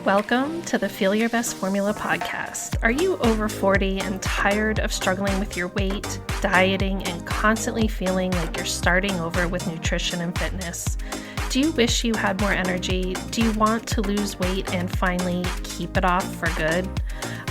Welcome to the Feel Your Best Formula podcast. Are you over 40 and tired of struggling with your weight, dieting, and constantly feeling like you're starting over with nutrition and fitness? Do you wish you had more energy? Do you want to lose weight and finally keep it off for good?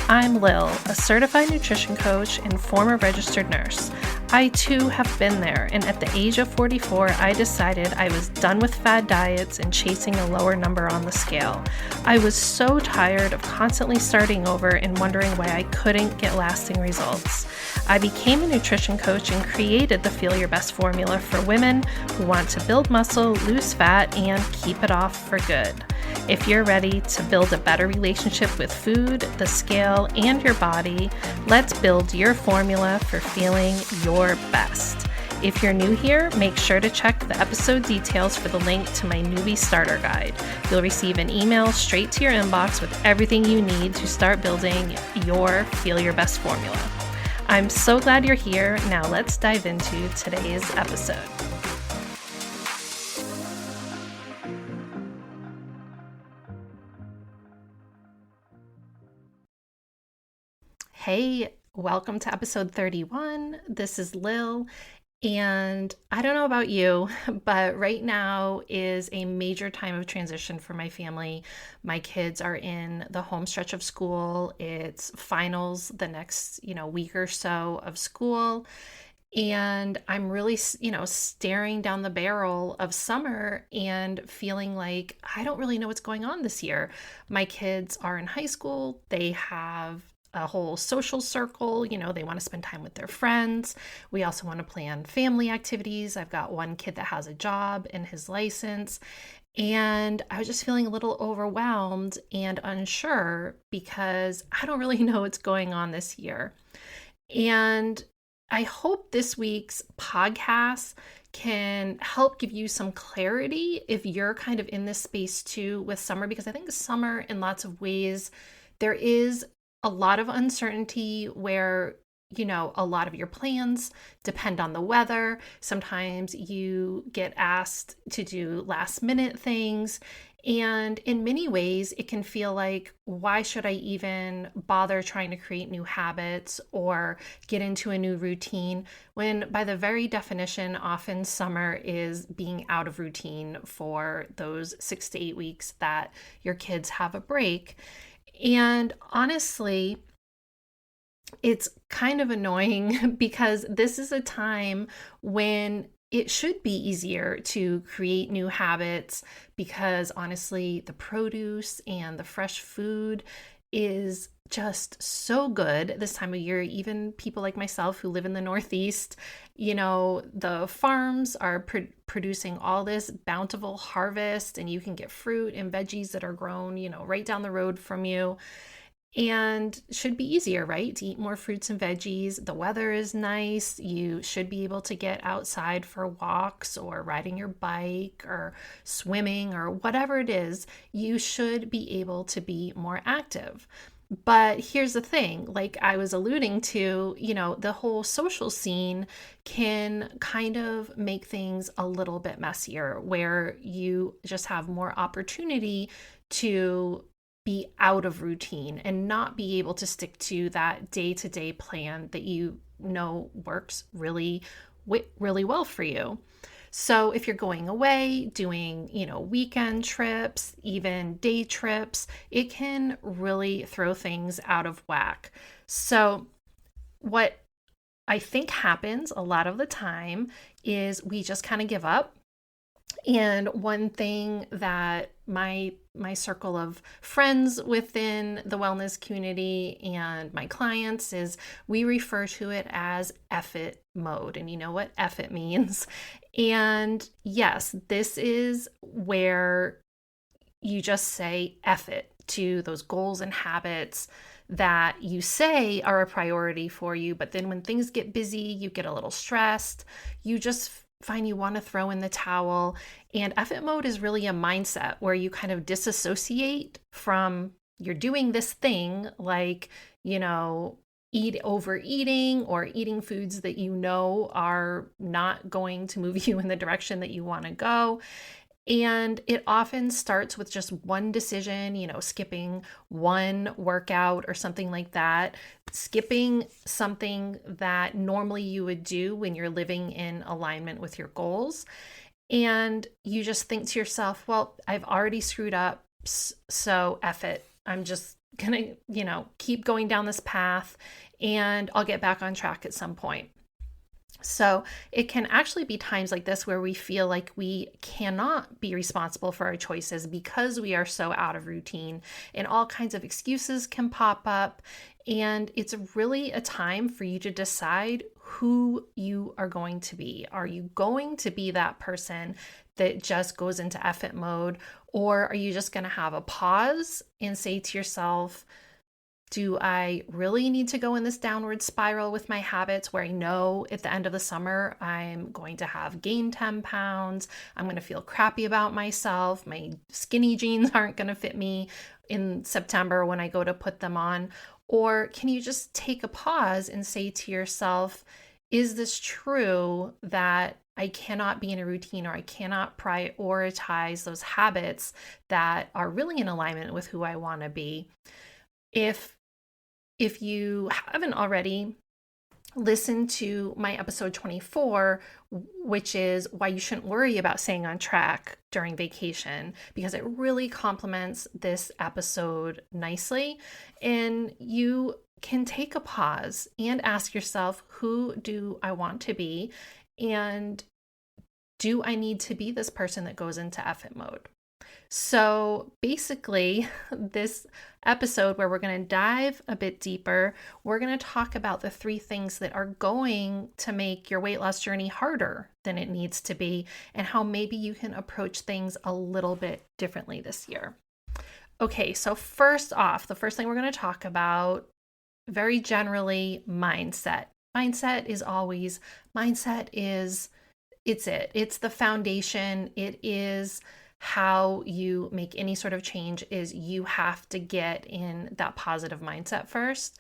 I'm Lil, a certified nutrition coach and former registered nurse. I too have been there, and at the age of 44, I decided I was done with fad diets and chasing a lower number on the scale. I was so tired of constantly starting over and wondering why I couldn't get lasting results. I became a nutrition coach and created the Feel Your Best formula for women who want to build muscle, lose fat, and keep it off for good. If you're ready to build a better relationship with food, the scale, and your body, let's build your formula for feeling your best. If you're new here, make sure to check the episode details for the link to my newbie starter guide. You'll receive an email straight to your inbox with everything you need to start building your Feel Your Best formula. I'm so glad you're here. Now let's dive into today's episode. Hey, welcome to episode 31. This is Lil, and I don't know about you, but right now is a major time of transition for my family. My kids are in the home stretch of school. It's finals the next, week or so of school. And I'm really, staring down the barrel of summer and feeling like I don't really know what's going on this year. My kids are in high school. They have a whole social circle, they want to spend time with their friends. We also want to plan family activities. I've got one kid that has a job and his license. And I was just feeling a little overwhelmed and unsure because I don't really know what's going on this year. And I hope this week's podcast can help give you some clarity if you're kind of in this space too with summer, because I think summer in lots of ways, there is a lot of uncertainty where, a lot of your plans depend on the weather. Sometimes you get asked to do last minute things. And in many ways, it can feel like, why should I even bother trying to create new habits or get into a new routine when by the very definition, often summer is being out of routine for those 6 to 8 weeks that your kids have a break. And honestly, it's kind of annoying because this is a time when it should be easier to create new habits because honestly, the produce and the fresh food is just so good this time of year. Even people like myself who live in the Northeast, the farms are producing all this bountiful harvest, and you can get fruit and veggies that are grown, right down the road from you. And should be easier, right? To eat more fruits and veggies. The weather is nice. You should be able to get outside for walks or riding your bike or swimming or whatever it is. You should be able to be more active. But here's the thing, like I was alluding to, the whole social scene can kind of make things a little bit messier where you just have more opportunity to be out of routine and not be able to stick to that day-to-day plan that works really, really well for you. So if you're going away, doing, weekend trips, even day trips, it can really throw things out of whack. So what I think happens a lot of the time is we just kind of give up. And one thing that my circle of friends within the wellness community and my clients is we refer to it as F it mode. And you know what F it means. And yes, this is where you just say F it to those goals and habits that you say are a priority for you. But then when things get busy, you get a little stressed, you just find you want to throw in the towel. And F it mode is really a mindset where you kind of disassociate from you're doing this thing like, you know, overeating or eating foods that you know are not going to move you in the direction that you want to go. And it often starts with just one decision, you know, skipping one workout or something like that, skipping something that normally you would do when you're living in alignment with your goals. And you just think to yourself, well, I've already screwed up, so F it. I'm just gonna, keep going down this path and I'll get back on track at some point. So it can actually be times like this where we feel like we cannot be responsible for our choices because we are so out of routine, and all kinds of excuses can pop up. And it's really a time for you to decide who you are going to be. Are you going to be that person that just goes into effort mode? Or are you just going to have a pause and say to yourself, do I really need to go in this downward spiral with my habits where I know at the end of the summer I'm going to have gained 10 pounds? I'm going to feel crappy about myself. My skinny jeans aren't going to fit me in September when I go to put them on. Or can you just take a pause and say to yourself, is this true that I cannot be in a routine, or I cannot prioritize those habits that are really in alignment with who I want to be? If you haven't already, listen to my episode 24, which is why you shouldn't worry about staying on track during vacation, because it really complements this episode nicely. And you can take a pause and ask yourself, who do I want to be? And do I need to be this person that goes into effort mode? So basically, this episode where we're going to dive a bit deeper, we're going to talk about the 3 things that are going to make your weight loss journey harder than it needs to be, and how maybe you can approach things a little bit differently this year. Okay, so first off, the first thing we're going to talk about, very generally, mindset. Mindset is it's the foundation. It is how you make any sort of change. Is you have to get in that positive mindset first.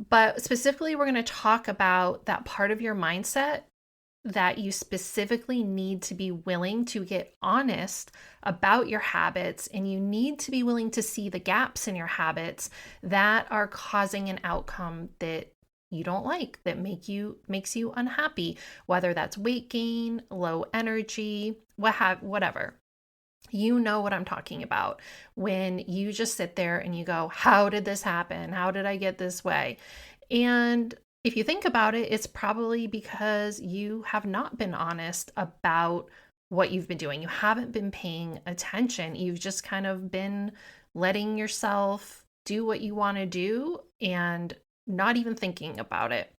But specifically, we're going to talk about that part of your mindset that you specifically need to be willing to get honest about your habits, and you need to be willing to see the gaps in your habits that are causing an outcome that you don't like, that makes you unhappy, whether that's weight gain, low energy, whatever. You know what I'm talking about when you just sit there and you go, how did this happen? How did I get this way? And if you think about it, it's probably because you have not been honest about what you've been doing. You haven't been paying attention. You've just kind of been letting yourself do what you want to do and not even thinking about it.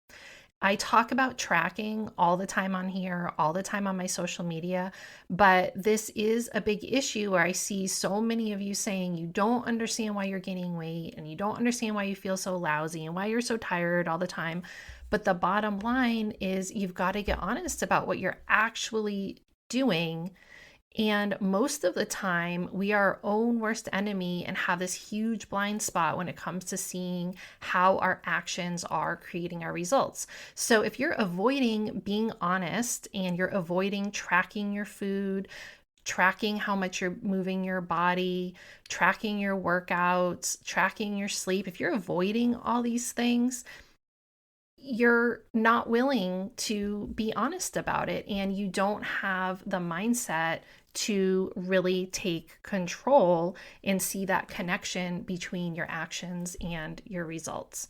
I talk about tracking all the time on here, all the time on my social media, but this is a big issue where I see so many of you saying you don't understand why you're gaining weight, and you don't understand why you feel so lousy and why you're so tired all the time. But the bottom line is you've got to get honest about what you're actually doing. And most of the time, we are our own worst enemy and have this huge blind spot when it comes to seeing how our actions are creating our results. So if you're avoiding being honest and you're avoiding tracking your food, tracking how much you're moving your body, tracking your workouts, tracking your sleep, if you're avoiding all these things, you're not willing to be honest about it, and you don't have the mindset to really take control and see that connection between your actions and your results.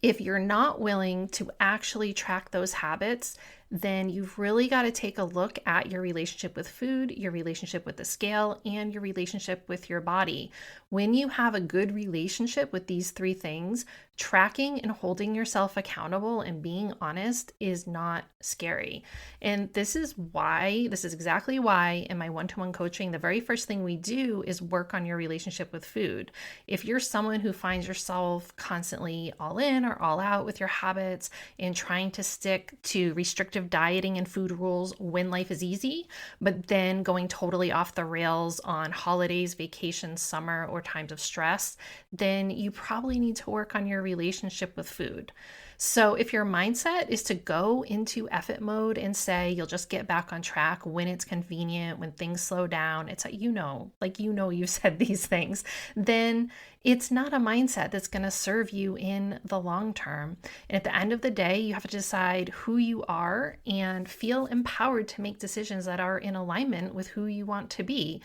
If you're not willing to actually track those habits, then you've really got to take a look at your relationship with food, your relationship with the scale, and your relationship with your body. When you have a good relationship with these 3 things, tracking and holding yourself accountable and being honest is not scary. And this is exactly why in my one-to-one coaching, the very first thing we do is work on your relationship with food. If you're someone who finds yourself constantly all in or all out with your habits and trying to stick to restrictive restrictive dieting and food rules when life is easy, but then going totally off the rails on holidays, vacations, summer, or times of stress, then you probably need to work on your relationship with food. So if your mindset is to go into effort mode and say you'll just get back on track when it's convenient, when things slow down, it's like, you said these things, then it's not a mindset that's going to serve you in the long term. And at the end of the day, you have to decide who you are and feel empowered to make decisions that are in alignment with who you want to be.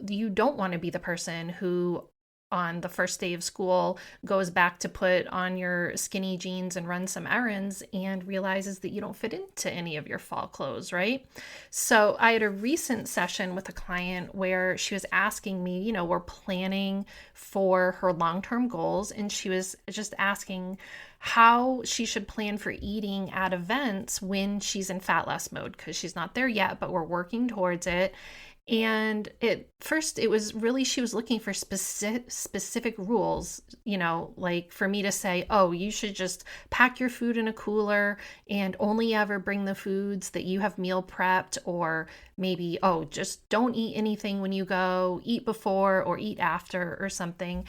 You don't want to be the person who on the first day of school goes back to put on your skinny jeans and run some errands and realizes that you don't fit into any of your fall clothes, right? So I had a recent session with a client where she was asking me, we're planning for her long-term goals, and she was just asking how she should plan for eating at events when she's in fat loss mode, because she's not there yet, but we're working towards it. And it was really, she was looking for specific rules, like for me to say, oh, you should just pack your food in a cooler and only ever bring the foods that you have meal prepped, or maybe, oh, just don't eat anything when you go, eat before or eat after or something.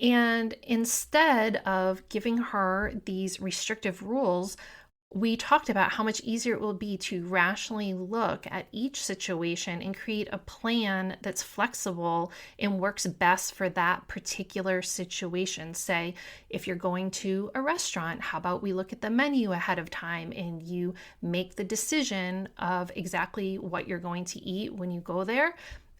And instead of giving her these restrictive rules, we talked about how much easier it will be to rationally look at each situation and create a plan that's flexible and works best for that particular situation. Say, if you're going to a restaurant, how about we look at the menu ahead of time and you make the decision of exactly what you're going to eat when you go there.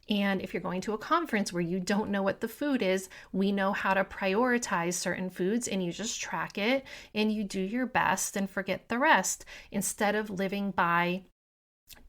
And if you're going to a conference where you don't know what the food is, we know how to prioritize certain foods, and you just track it and you do your best and forget the rest, instead of living by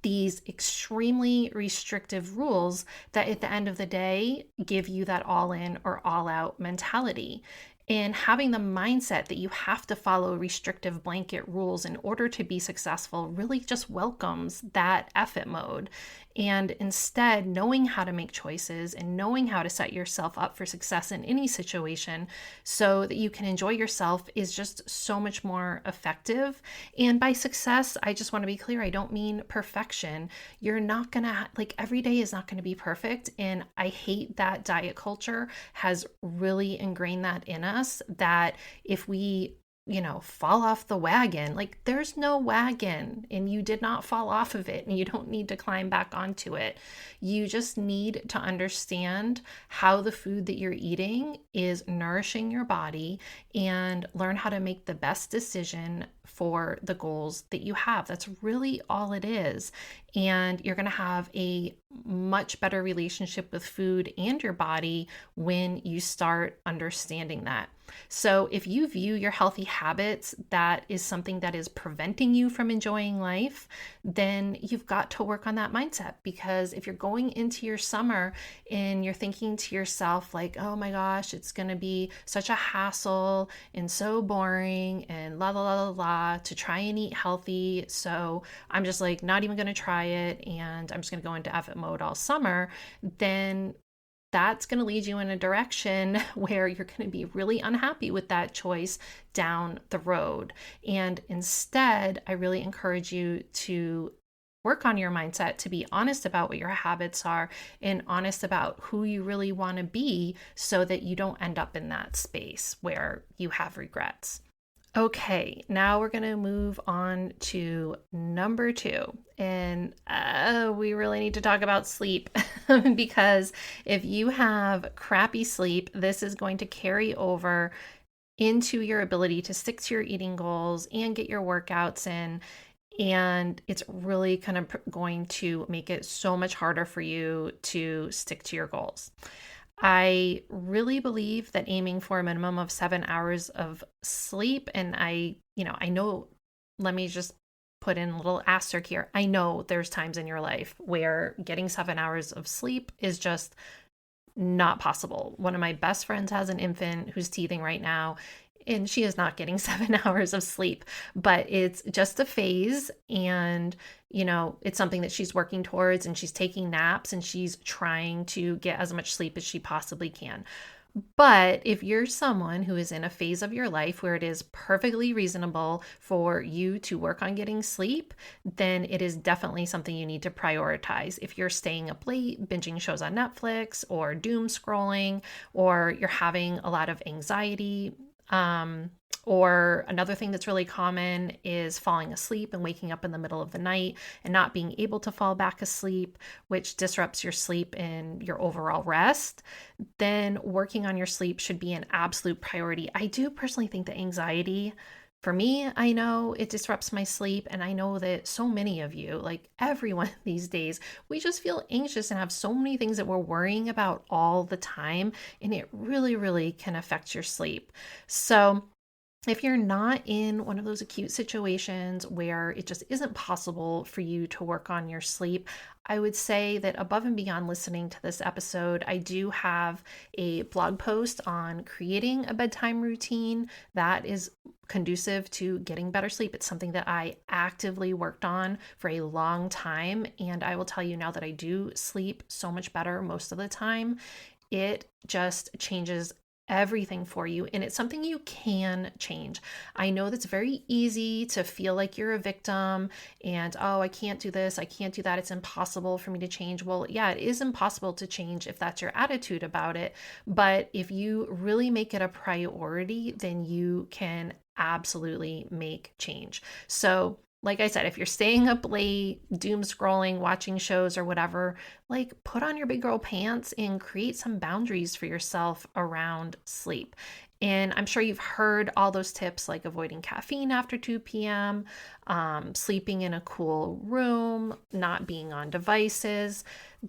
these extremely restrictive rules that at the end of the day give you that all in or all out mentality. And having the mindset that you have to follow restrictive blanket rules in order to be successful really just welcomes that effort mode. And instead, knowing how to make choices and knowing how to set yourself up for success in any situation so that you can enjoy yourself is just so much more effective. And by success, I just want to be clear, I don't mean perfection. You're not going to, every day is not going to be perfect. And I hate that diet culture has really ingrained that in us, that if we fall off the wagon, there's no wagon and you did not fall off of it and you don't need to climb back onto it. You just need to understand how the food that you're eating is nourishing your body and learn how to make the best decision for the goals that you have. That's really all it is. And you're going to have a much better relationship with food and your body when you start understanding that. So if you view your healthy habits, that is something that is preventing you from enjoying life, then you've got to work on that mindset. Because if you're going into your summer and you're thinking to yourself oh my gosh, it's going to be such a hassle and so boring and la la la la la to try and eat healthy, so I'm just not even going to try it and I'm just going to go into effort mode all summer, then that's going to lead you in a direction where you're going to be really unhappy with that choice down the road. And instead, I really encourage you to work on your mindset, to be honest about what your habits are and honest about who you really want to be, so that you don't end up in that space where you have regrets. Okay, now we're going to move on to number 2. And we really need to talk about sleep because if you have crappy sleep, this is going to carry over into your ability to stick to your eating goals and get your workouts in. And it's really kind of going to make it so much harder for you to stick to your goals. I really believe that aiming for a minimum of 7 hours of sleep, and I know, let me just put in a little asterisk here. I know there's times in your life where getting 7 hours of sleep is just not possible. One of my best friends has an infant who's teething right now, and she is not getting 7 hours of sleep, but it's just a phase. And, it's something that she's working towards, and she's taking naps and she's trying to get as much sleep as she possibly can. But if you're someone who is in a phase of your life where it is perfectly reasonable for you to work on getting sleep, then it is definitely something you need to prioritize. If you're staying up late, binging shows on Netflix, or doom scrolling, or you're having a lot of anxiety, um, or another thing that's really common is falling asleep and waking up in the middle of the night and not being able to fall back asleep, which disrupts your sleep and your overall rest, then working on your sleep should be an absolute priority. I do personally think that anxiety, for me, I know it disrupts my sleep. And I know that so many of you, like everyone these days, we just feel anxious and have so many things that we're worrying about all the time. And it really, really can affect your sleep. So, if you're not in one of those acute situations where it just isn't possible for you to work on your sleep, I would say that above and beyond listening to this episode, I do have a blog post on creating a bedtime routine that is conducive to getting better sleep. It's something that I actively worked on for a long time. And I will tell you now that I do sleep so much better most of the time. It just changes everything for you, and it's something you can change. I know that's very easy to feel like you're a victim and, oh, I can't do this, I can't do that, it's impossible for me to change. Well, yeah, it is impossible to change if that's your attitude about it, but if you really make it a priority, then you can absolutely make change. So like I said, if you're staying up late, doom scrolling, watching shows or whatever, like put on your big girl pants and create some boundaries for yourself around sleep. And I'm sure you've heard all those tips like avoiding caffeine after 2 p.m., sleeping in a cool room, not being on devices.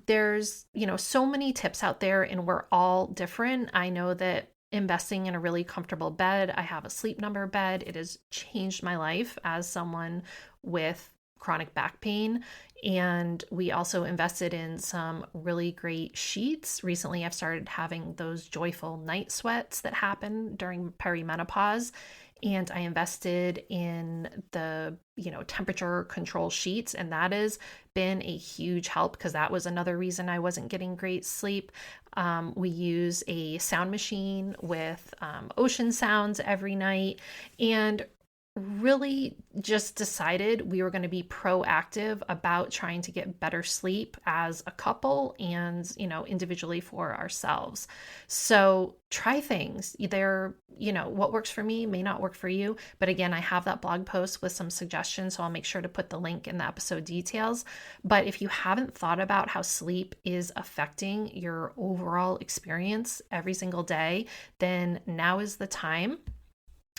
There's, so many tips out there and we're all different. I know that investing in a really comfortable bed. I have a Sleep Number bed. It has changed my life as someone with chronic back pain. And we also invested in some really great sheets. Recently, I've started having those joyful night sweats that happen during perimenopause. And I invested in the, temperature control sheets. And that has been a huge help because that was another reason I wasn't getting great sleep. We use a sound machine with ocean sounds every night. And really just decided we were going to be proactive about trying to get better sleep as a couple and, individually for ourselves. So try things. Either, what works for me may not work for you. But again, I have that blog post with some suggestions, so I'll make sure to put the link in the episode details. But if you haven't thought about how sleep is affecting your overall experience every single day, then now is the time.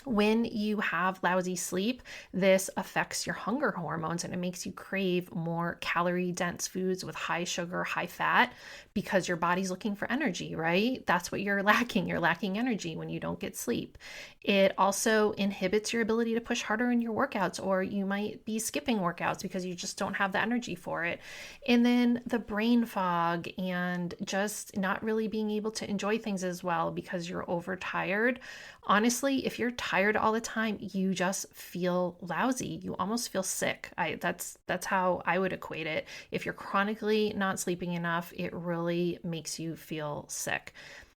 When you have lousy sleep, this affects your hunger hormones and it makes you crave more calorie dense foods with high sugar, high fat, because your body's looking for energy, right? That's what you're lacking. You're lacking energy when you don't get sleep. It also inhibits your ability to push harder in your workouts, or you might be skipping workouts because you just don't have the energy for it. And then the brain fog and just not really being able to enjoy things as well because you're overtired. Honestly, if you're tired all the time, you just feel lousy. You almost feel sick. That's how I would equate it. If you're chronically not sleeping enough, it really makes you feel sick.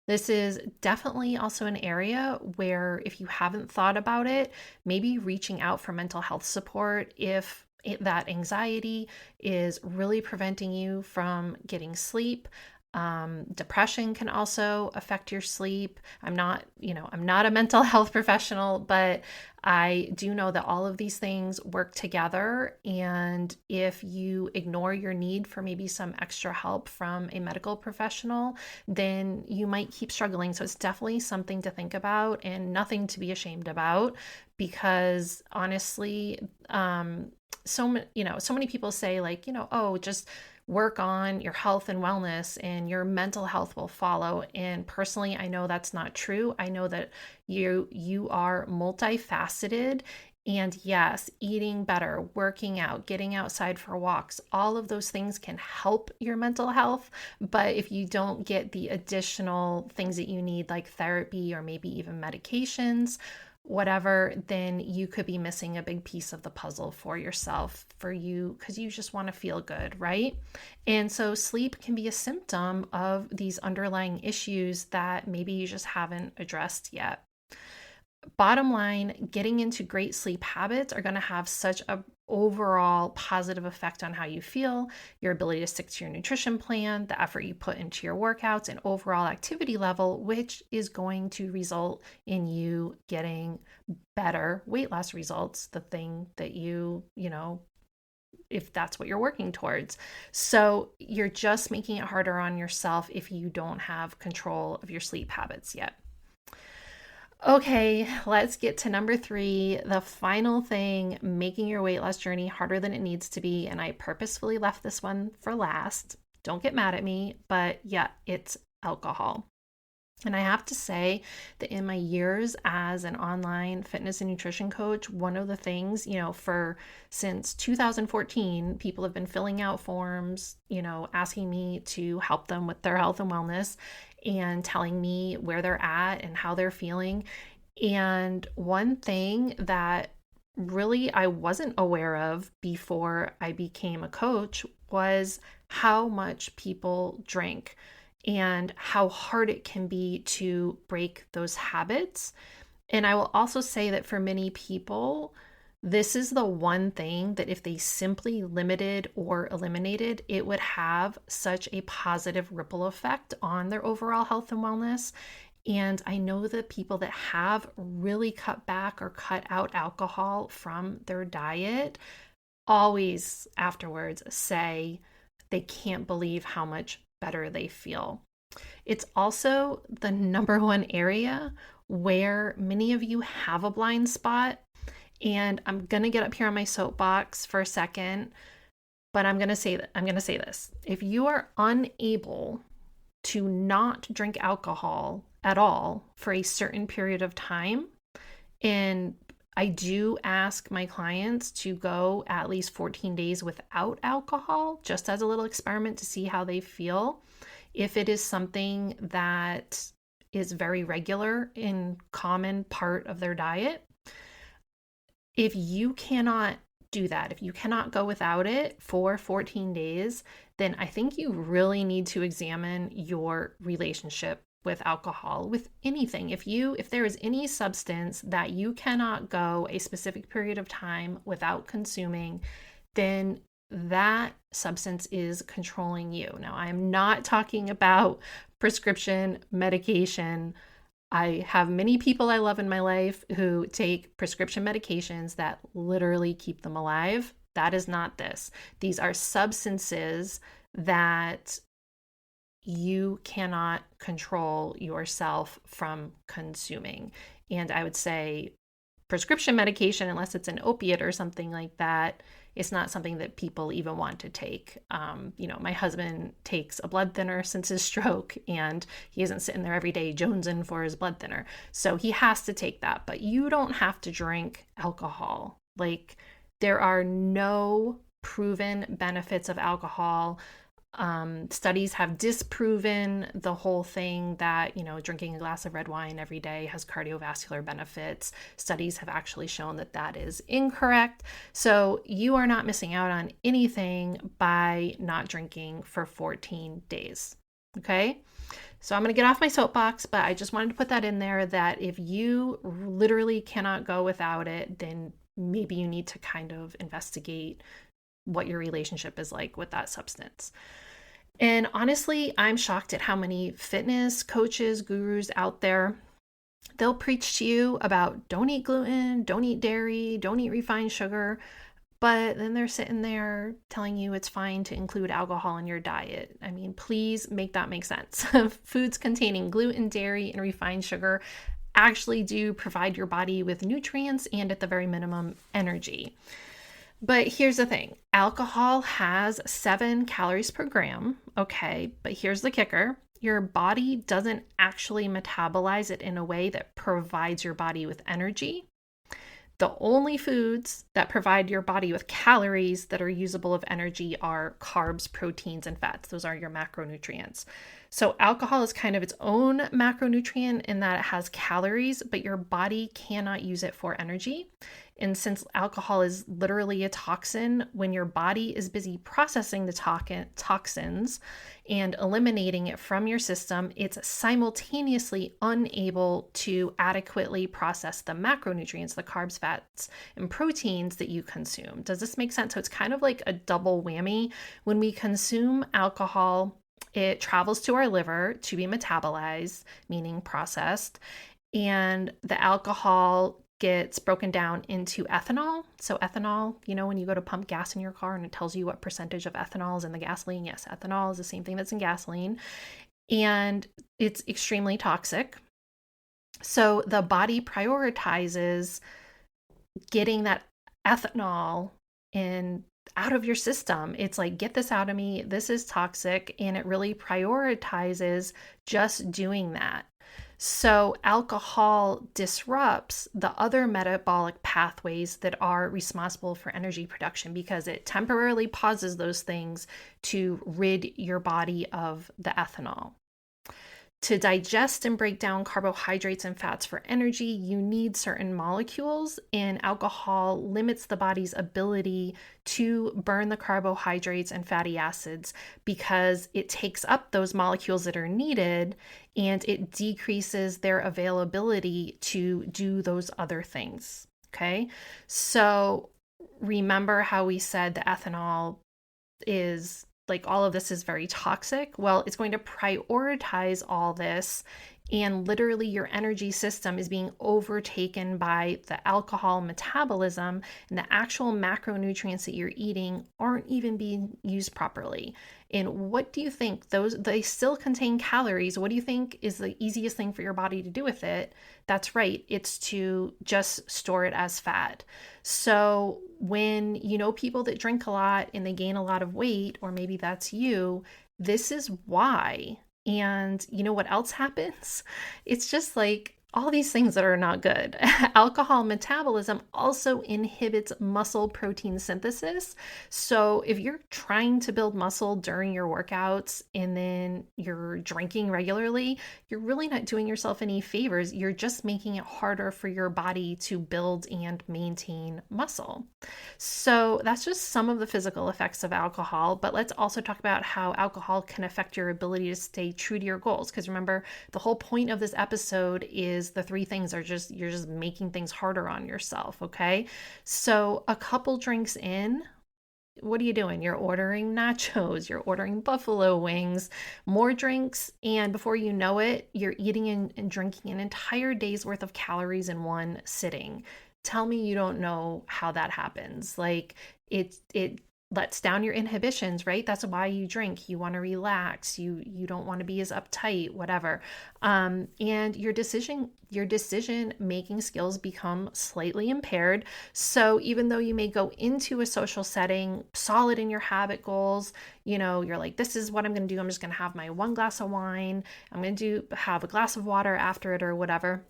This is definitely also an area where if you haven't thought about it, maybe reaching out for mental health support if that anxiety is really preventing you from getting sleep. Depression can also affect your sleep. I'm not a mental health professional, but I do know that all of these things work together. And if you ignore your need for maybe some extra help from a medical professional, then you might keep struggling. So it's definitely something to think about and nothing to be ashamed about, because honestly, so many people say like, oh, just work on your health and wellness and your mental health will follow. And personally, I know that's not true. I know that you are multifaceted. And yes, eating better, working out, getting outside for walks, all of those things can help your mental health. But if you don't get the additional things that you need, like therapy or maybe even medications, whatever, then you could be missing a big piece of the puzzle for yourself, for you, because you just want to feel good, right? And so sleep can be a symptom of these underlying issues that maybe you just haven't addressed yet. Bottom line, getting into great sleep habits are going to have such a overall positive effect on how you feel, your ability to stick to your nutrition plan, the effort you put into your workouts, and overall activity level, which is going to result in you getting better weight loss results, the thing that if that's what you're working towards. So you're just making it harder on yourself if you don't have control of your sleep habits yet. Okay, let's get to number 3, the final thing, making your weight loss journey harder than it needs to be. And I purposefully left this one for last. Don't get mad at me, but yeah, it's alcohol. And I have to say that in my years as an online fitness and nutrition coach, one of the things, since 2014, people have been filling out forms, asking me to help them with their health and wellness and telling me where they're at and how they're feeling. And one thing that really I wasn't aware of before I became a coach was how much people drink and how hard it can be to break those habits. And I will also say that for many people, this is the one thing that if they simply limited or eliminated, it would have such a positive ripple effect on their overall health and wellness. And I know that people that have really cut back or cut out alcohol from their diet always afterwards say they can't believe how much better they feel. It's also the number one area where many of you have a blind spot. And I'm going to get up here on my soapbox for a second, but I'm going to say this. If you are unable to not drink alcohol at all for a certain period of time, and I do ask my clients to go at least 14 days without alcohol, just as a little experiment to see how they feel. If it is something that is very regular and common part of their diet, if you cannot do that, if you cannot go without it for 14 days, then I think you really need to examine your relationship with alcohol, with anything. If there is any substance that you cannot go a specific period of time without consuming, then that substance is controlling you. Now, I'm not talking about prescription medication. I have many people I love in my life who take prescription medications that literally keep them alive. That is not this. These are substances that you cannot control yourself from consuming. And I would say prescription medication, unless it's an opiate or something like that, it's not something that people even want to take. My husband takes a blood thinner since his stroke, and he isn't sitting there every day jonesing for his blood thinner. So he has to take that, but you don't have to drink alcohol. Like, there are no proven benefits of alcohol. Studies have disproven the whole thing that, drinking a glass of red wine every day has cardiovascular benefits. Studies have actually shown that that is incorrect. So you are not missing out on anything by not drinking for 14 days. Okay? So I'm going to get off my soapbox, but I just wanted to put that in there that if you literally cannot go without it, then maybe you need to kind of investigate what your relationship is like with that substance. And honestly, I'm shocked at how many fitness coaches, gurus out there, they'll preach to you about don't eat gluten, don't eat dairy, don't eat refined sugar, but then they're sitting there telling you it's fine to include alcohol in your diet. I mean, please make that make sense. Foods containing gluten, dairy, and refined sugar actually do provide your body with nutrients and, at the very minimum, energy. But here's the thing. Alcohol has 7 calories per gram, okay? But here's the kicker. Your body doesn't actually metabolize it in a way that provides your body with energy. The only foods that provide your body with calories that are usable of energy are carbs, proteins, and fats. Those are your macronutrients. So, alcohol is kind of its own macronutrient in that it has calories, but your body cannot use it for energy. And since alcohol is literally a toxin, when your body is busy processing the toxins and eliminating it from your system, it's simultaneously unable to adequately process the macronutrients, the carbs, fats, and proteins that you consume. Does this make sense? So it's kind of like a double whammy. When we consume alcohol, it travels to our liver to be metabolized, meaning processed, and the alcohol gets broken down into ethanol. So ethanol, when you go to pump gas in your car and it tells you what percentage of ethanol is in the gasoline, yes, ethanol is the same thing that's in gasoline, and it's extremely toxic. So the body prioritizes getting that ethanol in out of your system. It's like, get this out of me. This is toxic. And it really prioritizes just doing that. So alcohol disrupts the other metabolic pathways that are responsible for energy production because it temporarily pauses those things to rid your body of the ethanol. To digest and break down carbohydrates and fats for energy, you need certain molecules, and alcohol limits the body's ability to burn the carbohydrates and fatty acids because it takes up those molecules that are needed and it decreases their availability to do those other things. Okay, so remember how we said the ethanol is like all of this is very toxic. Well, it's going to prioritize all this, and literally your energy system is being overtaken by the alcohol metabolism, and the actual macronutrients that you're eating aren't even being used properly. And what do you think? They still contain calories. What do you think is the easiest thing for your body to do with it? That's right, it's to just store it as fat. So when people that drink a lot and they gain a lot of weight, or maybe that's you, this is why. And you know what else happens? It's just like all these things that are not good. Alcohol metabolism also inhibits muscle protein synthesis. So if you're trying to build muscle during your workouts and then you're drinking regularly, you're really not doing yourself any favors. You're just making it harder for your body to build and maintain muscle. So that's just some of the physical effects of alcohol, but let's also talk about how alcohol can affect your ability to stay true to your goals. Because remember, the whole point of this episode is the three things are you're just making things harder on yourself, okay? So a couple drinks in, what are you doing? You're ordering nachos, you're ordering buffalo wings, more drinks, and before you know it, you're eating and drinking an entire day's worth of calories in one sitting. Tell me you don't know how that happens. Like it lets down your inhibitions, right? That's why you drink. You want to relax. You don't want to be as uptight, whatever. And your decision making skills become slightly impaired. So even though you may go into a social setting solid in your habit goals, you're like, this is what I'm going to do. I'm just going to have my one glass of wine. I'm going to have a glass of water after it or whatever.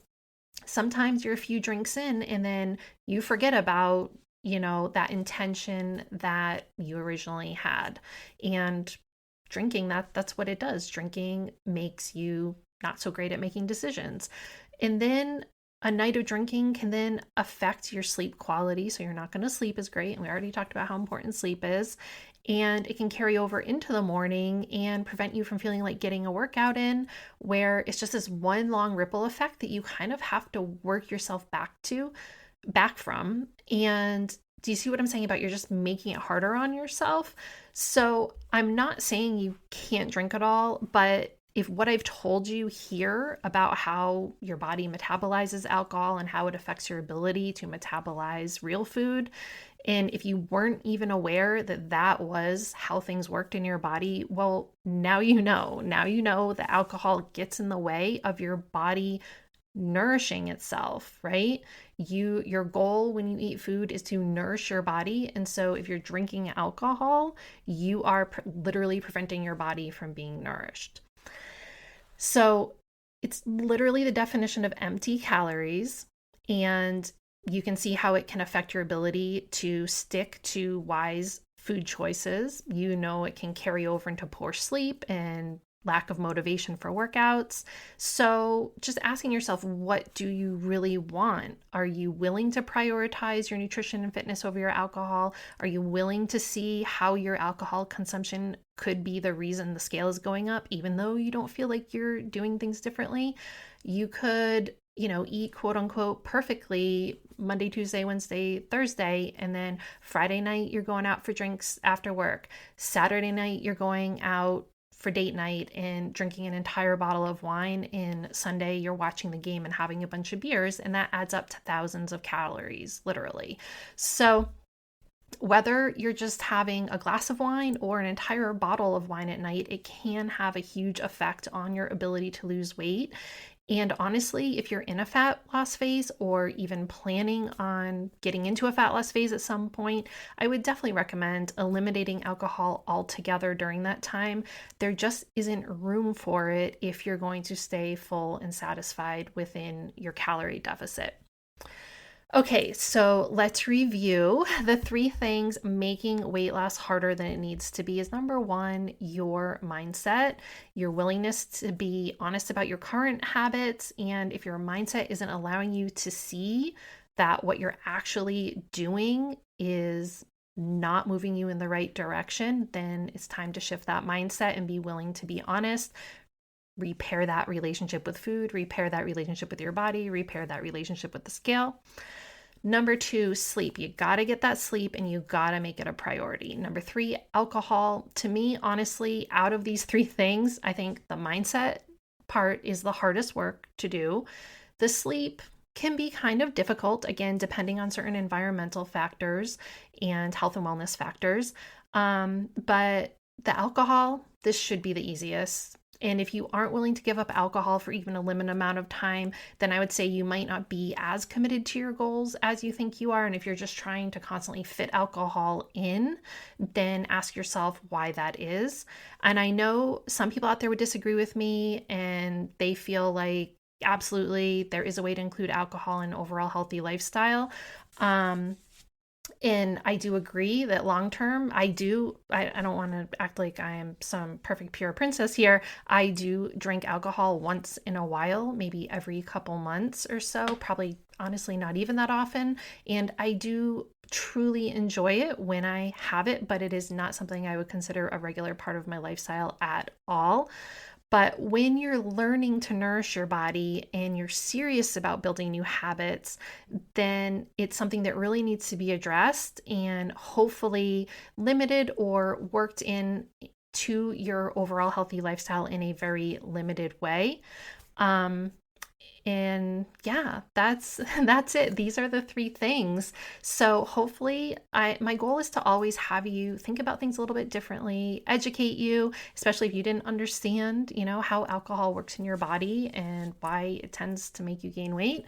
Sometimes you're a few drinks in and then you forget about that intention that you originally had. And drinking, that's what it does. Drinking makes you not so great at making decisions. And then a night of drinking can then affect your sleep quality. So you're not going to sleep as great. And we already talked about how important sleep is. And it can carry over into the morning and prevent you from feeling like getting a workout in, where it's just this one long ripple effect that you kind of have to work yourself back from. And do you see what I'm saying about you're just making it harder on yourself? So I'm not saying you can't drink at all, but if what I've told you here about how your body metabolizes alcohol and how it affects your ability to metabolize real food, and if you weren't even aware that that was how things worked in your body, well, now you know. Now you know that alcohol gets in the way of your body nourishing itself, right? Your goal when you eat food is to nourish your body. And so if you're drinking alcohol, you are literally preventing your body from being nourished. So it's literally the definition of empty calories. And You can see how it can affect your ability to stick to wise food choices. It can carry over into poor sleep and lack of motivation for workouts. So just asking yourself, what do you really want? Are you willing to prioritize your nutrition and fitness over your alcohol? Are you willing to see how your alcohol consumption could be the reason the scale is going up, even though you don't feel like you're doing things differently? You could eat quote unquote perfectly Monday, Tuesday, Wednesday, Thursday, and then Friday night you're going out for drinks after work. Saturday night you're going out for date night and drinking an entire bottle of wine, and Sunday you're watching the game and having a bunch of beers, and that adds up to thousands of calories, literally. So whether you're just having a glass of wine or an entire bottle of wine at night, it can have a huge effect on your ability to lose weight. And honestly, if you're in a fat loss phase or even planning on getting into a fat loss phase at some point, I would definitely recommend eliminating alcohol altogether during that time. There just isn't room for it if you're going to stay full and satisfied within your calorie deficit. Okay, so let's review the 3 things making weight loss harder than it needs to be. Is number 1, your mindset, your willingness to be honest about your current habits. And if your mindset isn't allowing you to see that what you're actually doing is not moving you in the right direction, then it's time to shift that mindset and be willing to be honest. Repair that relationship with food, repair that relationship with your body, repair that relationship with the scale. Number 2, sleep. You got to get that sleep and you got to make it a priority. Number 3, alcohol. To me, honestly, out of these 3 things, I think the mindset part is the hardest work to do. The sleep can be kind of difficult, again, depending on certain environmental factors and health and wellness factors. But the alcohol, this should be the easiest. And if you aren't willing to give up alcohol for even a limited amount of time, then I would say you might not be as committed to your goals as you think you are. And if you're just trying to constantly fit alcohol in, then ask yourself why that is. And I know some people out there would disagree with me and they feel like absolutely there is a way to include alcohol in overall healthy lifestyle. And I do agree that long term, I don't want to act like I am some perfect pure princess here. I do drink alcohol once in a while, maybe every couple months or so, probably honestly not even that often. And I do truly enjoy it when I have it, but it is not something I would consider a regular part of my lifestyle at all. But when you're learning to nourish your body and you're serious about building new habits, then it's something that really needs to be addressed and hopefully limited or worked in to your overall healthy lifestyle in a very limited way. And yeah, that's it. These are the 3 things. So hopefully my goal is to always have you think about things a little bit differently, educate you, especially if you didn't understand, how alcohol works in your body and why it tends to make you gain weight.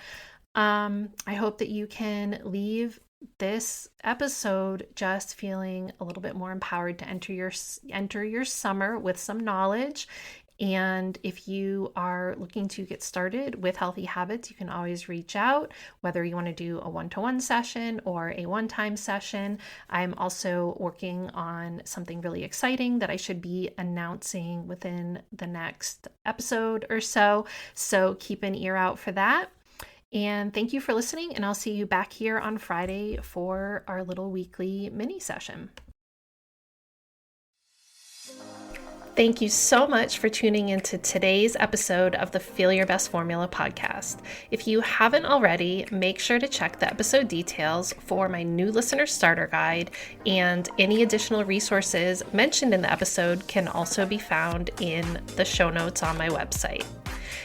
I hope that you can leave this episode just feeling a little bit more empowered to enter your summer with some knowledge. And if you are looking to get started with healthy habits, you can always reach out, whether you want to do a one-to-one session or a one-time session. I'm also working on something really exciting that I should be announcing within the next episode or so. So keep an ear out for that. And thank you for listening, and I'll see you back here on Friday for our little weekly mini session. Thank you so much for tuning into today's episode of the Feel Your Best Formula podcast. If you haven't already, make sure to check the episode details for my new listener starter guide, and any additional resources mentioned in the episode can also be found in the show notes on my website.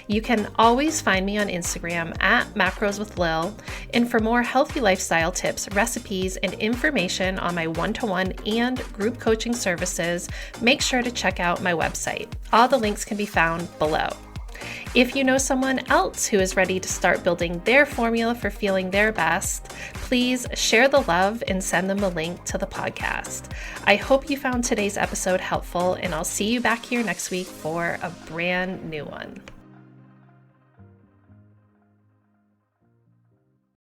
You can always find me on Instagram at Macros with Lil, and for more healthy lifestyle tips, recipes, and information on my one-to-one and group coaching services, make sure to check out my website. All the links can be found below. If you know someone else who is ready to start building their formula for feeling their best, please share the love and send them a link to the podcast. I hope you found today's episode helpful, and I'll see you back here next week for a brand new one.